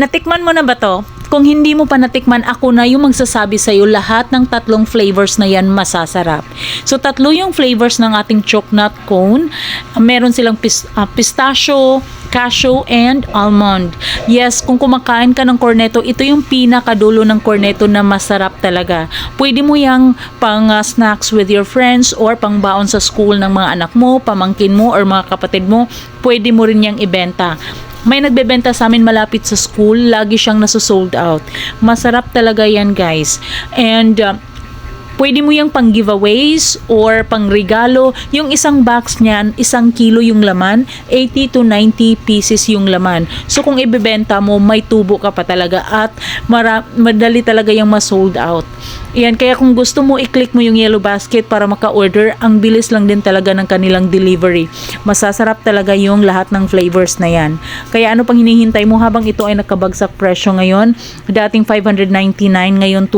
Natikman mo na ba to? Kung hindi mo pa natikman, ako na yung magsasabi sa'yo lahat ng tatlong flavors na yan masasarap. So, tatlo yung flavors ng ating chocolate cone. Meron silang pistachio, cashew, and almond. Yes, kung kumakain ka ng cornetto, ito yung pinakadulo ng cornetto na masarap talaga. Pwede mo yang pang snacks with your friends or pang baon sa school ng mga anak mo, pamangkin mo, or mga kapatid mo. Pwede mo rin yang ibenta. May nagbebenta sa amin malapit sa school, lagi siyang nasa-sold out. Masarap talaga yan, guys. And pwede mo yung pang giveaways or pang regalo. Yung isang box niyan, 1 kilo yung laman, 80 to 90 pieces yung laman. So kung ibebenta mo, may tubo ka pa talaga at madali talaga yung ma-sold out. Yan, kaya kung gusto mo, i-click mo yung yellow basket para maka-order. Ang bilis lang din talaga ng kanilang delivery. Masasarap talaga yung lahat ng flavors na yan. Kaya ano pang hinihintay mo habang ito ay nakabagsak presyo ngayon? Dating 599, ngayon